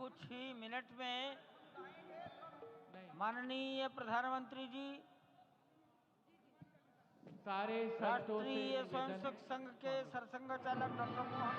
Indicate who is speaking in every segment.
Speaker 1: कुछ ही मिनट में माननीय प्रधानमंत्री जी
Speaker 2: सारे
Speaker 1: राष्ट्रीय स्वयंसेवक संघ के सरसंघ चालक डॉक्टर मोहन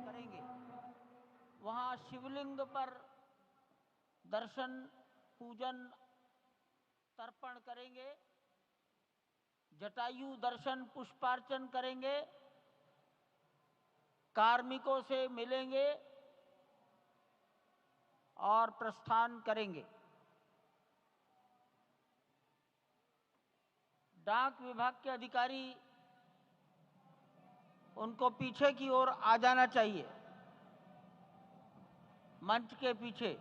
Speaker 1: करेंगे। वहां शिवलिंग पर दर्शन पूजन तर्पण करेंगे, जटायु दर्शन पुष्पार्चन करेंगे, कार्मिकों से मिलेंगे और प्रस्थान करेंगे। डाक विभाग के अधिकारी उनको पीछे की ओर आ जाना चाहिए, मंच के पीछे।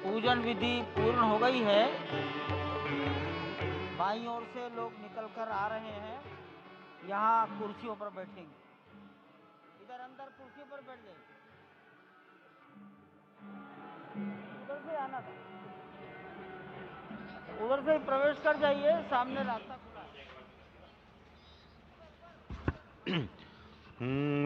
Speaker 1: पूजन विधि पूर्ण हो गई है। बाईं ओर से लोग निकल कर आ रहे हैं, यहाँ कुर्सियों पर बैठेंगे। इधर अंदर कुर्सियों पर बैठ जाइए। उधर से आना था, उधर से ही प्रवेश कर जाइए, सामने रास्ता खुला है।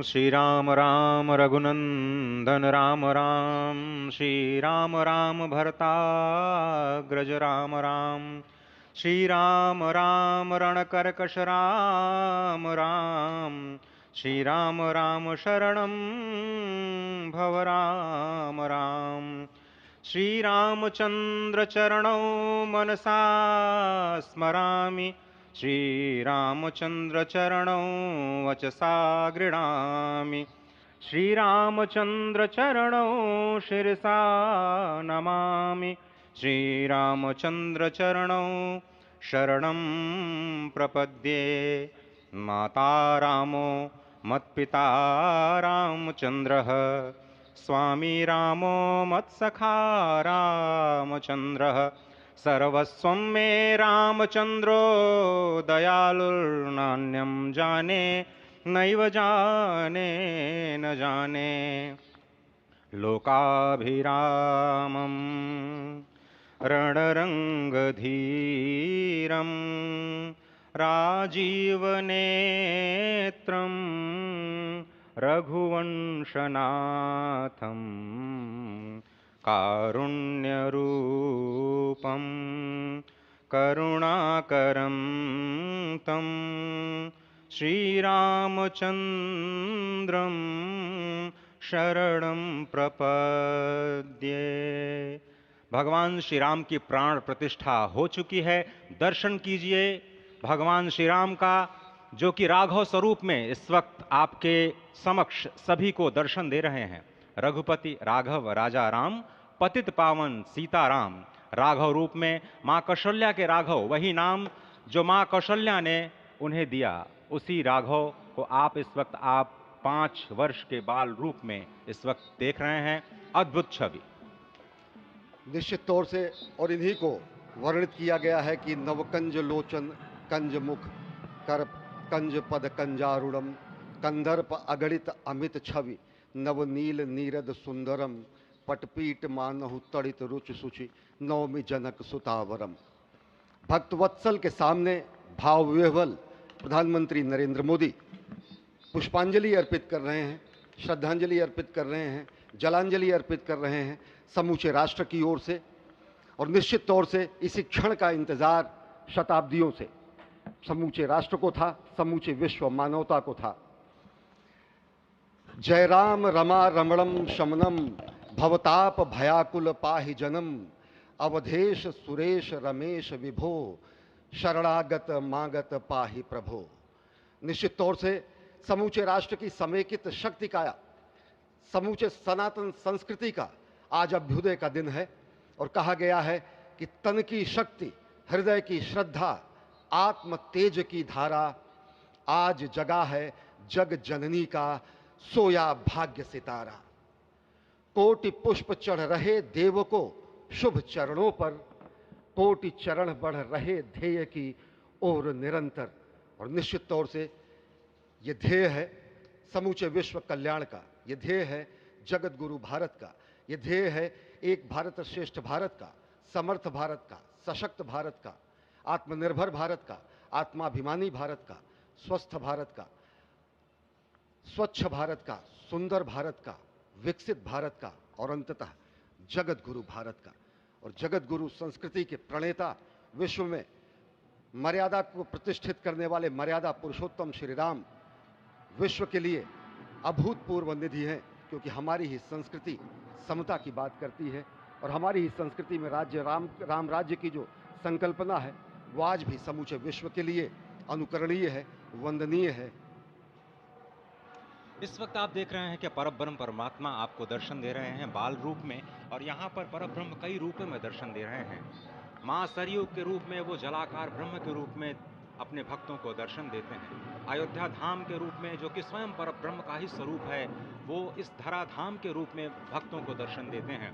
Speaker 2: श्री राम राम रघुनंदन राम राम, श्री राम राम भरताग्रज राम राम, श्री राम राम रणकर्कश राम राम, श्री राम राम शरणं भव राम राम, श्री रामचंद्र चरणौ मनसा स्मरामि, श्रीरामचंद्र चरणौ वचसा गृह्णामि, श्रीरामचंद्र चरणौ शिरसा नमामि, श्रीरामचंद्र चरणौ शरणं प्रपद्ये। माता रामो मत्पिता रामचंद्रः, स्वामी रामो मत्सखा रामचंद्रः, सर्वस्वं मे रामचंद्रो दयालुर्नान्यं जाने नैव जाने न जाने। लोकाभिरामं रणरङ्गधीरं राजीवनेत्रं रघुवंशनाथं, कारुण्यरूपं करुणाकरं तं श्रीरामचन्द्रं शरणं प्रपद्ये। भगवान श्री राम की प्राण प्रतिष्ठा हो चुकी है। दर्शन कीजिए भगवान श्री राम का, जो कि राघव स्वरूप में इस वक्त आपके समक्ष सभी को दर्शन दे रहे हैं। रघुपति राघव राजा राम, पतित पावन सीताराम। राघव रूप में माँ कौशल्या के राघव, वही नाम जो माँ कौशल्या ने उन्हें दिया, उसी राघव को आप इस वक्त 5 वर्ष के बाल रूप में इस वक्त देख रहे हैं। अद्भुत छवि।
Speaker 3: निश्चित तौर से, और इन्हीं को वर्णित किया गया है कि नवकंज लोचन कंज मुख कर कंज पद कंजारुणम, कंदर्प अगणित अमित छवि नवनील नीरद सुंदरम, पटपीट मानहु तड़ित रुचि सुचि नवमी जनक सुतावरम। भक्तवत्सल के सामने भाव विह्वल प्रधानमंत्री नरेंद्र मोदी पुष्पांजलि अर्पित कर रहे हैं, श्रद्धांजलि अर्पित कर रहे हैं, जलांजलि अर्पित कर रहे हैं समूचे राष्ट्र की ओर से। और निश्चित तौर से इसी क्षण का इंतजार शताब्दियों से समूचे राष्ट्र को था, समूचे विश्व मानवता को था। जय राम रमा रमणम शमनम, भवताप भयाकुल पाहि जनम, अवधेश सुरेश रमेश विभो, शरणागत मागत पाहि प्रभो। निश्चित तौर से समूचे राष्ट्र की समेकित शक्ति का, समूचे सनातन संस्कृति का आज अभ्युदय का दिन है। और कहा गया है कि तन की शक्ति, हृदय की श्रद्धा, आत्म तेज की धारा आज जगा है जग जननी का सोया भाग्य सितारा। कोटि पुष्प चढ़ रहे देव को शुभ चरणों पर, कोटि चरण बढ़ रहे ध्येय की ओर निरंतर। और निश्चित तौर से ये ध्येय है समूचे विश्व कल्याण का, ये ध्येय है जगत गुरु भारत का, ये ध्येय है एक भारत श्रेष्ठ भारत का, समर्थ भारत का, सशक्त भारत का, आत्मनिर्भर भारत का, आत्माभिमानी भारत का, स्वस्थ भारत का, स्वच्छ भारत का, सुंदर भारत का, विकसित भारत का, और अंततः जगत गुरु भारत का। और जगत गुरु संस्कृति के प्रणेता, विश्व में मर्यादा को प्रतिष्ठित करने वाले मर्यादा पुरुषोत्तम श्री राम विश्व के लिए अभूतपूर्व निधि है, क्योंकि हमारी ही संस्कृति समता की बात करती है। और हमारी ही संस्कृति में राज्य राम राज्य की जो संकल्पना है वो आज भी समूचे विश्व के लिए अनुकरणीय है, वंदनीय है।
Speaker 2: इस वक्त आप देख रहे हैं कि परब्रह्म परमात्मा आपको दर्शन दे रहे हैं बाल रूप में, और यहाँ पर परब्रह्म कई रूपों में दर्शन दे रहे हैं। माँ सरयू के रूप में वो जलाकार ब्रह्म के रूप में अपने भक्तों को दर्शन देते हैं। अयोध्या धाम के रूप में, जो कि स्वयं परब्रह्म का ही स्वरूप है, वो इस धरा धाम के रूप में भक्तों को दर्शन देते हैं।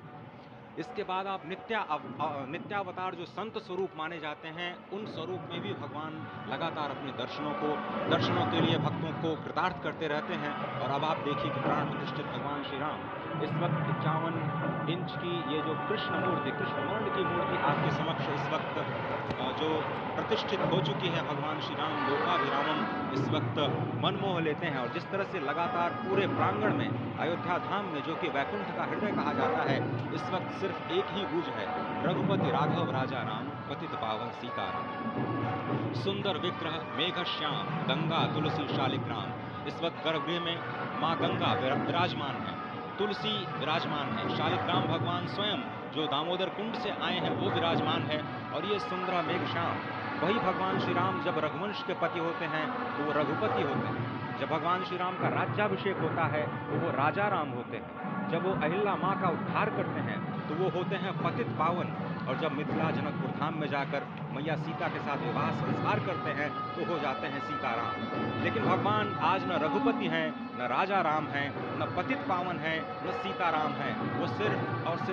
Speaker 2: इसके बाद आप नित्यावतार जो संत स्वरूप माने जाते हैं, उन स्वरूप में भी भगवान लगातार अपने दर्शनों के लिए भक्तों को कृतार्थ करते रहते हैं। और अब आप देखिए कि प्राण प्रतिष्ठित भगवान श्री राम इस वक्त 51 इंच की ये जो कृष्ण वर्ण की मूर्ति आपके समक्ष इस वक्त जो प्रतिष्ठित हो चुकी है, भगवान श्री राम लोकाभिरामम इस वक्त मनमोह लेते हैं। और जिस तरह से लगातार पूरे प्रांगण में अयोध्या धाम में, जो कि वैकुंठ का हृदय कहा जाता है, इस वक्त सिर्फ एक ही गूंज है, रघुपति राघव राजा राम, पतित पावन सीताराम। सुंदर विग्रह मेघ श्याम, गंगा तुलसी शालिग्राम। इस वक्त गर्भगृह में माँ गंगा विराजमान है, तुलसी विराजमान है, शालिग्राम भगवान स्वयं जो दामोदर कुंड से आए हैं वो विराजमान है। और ये सुंदर मेघ श्याम, वही भगवान श्री राम जब रघुवंश के पति होते हैं तो वो रघुपति होते हैं। जब भगवान श्री राम का राज्याभिषेक होता है तो वो राजा राम होते हैं। जब वो अहिल्या माँ का उद्धार करते हैं तो वो होते हैं पतित पावन। और जब मिथिला जनकपुर धाम में जाकर मैया सीता के साथ विवाह संस्कार करते हैं तो हो जाते हैं सीताराम। लेकिन भगवान आज न रघुपति हैं, न राजा राम हैं, न पतित पावन हैं, न सीताराम हैं। वो सिर्फ और सिर्फ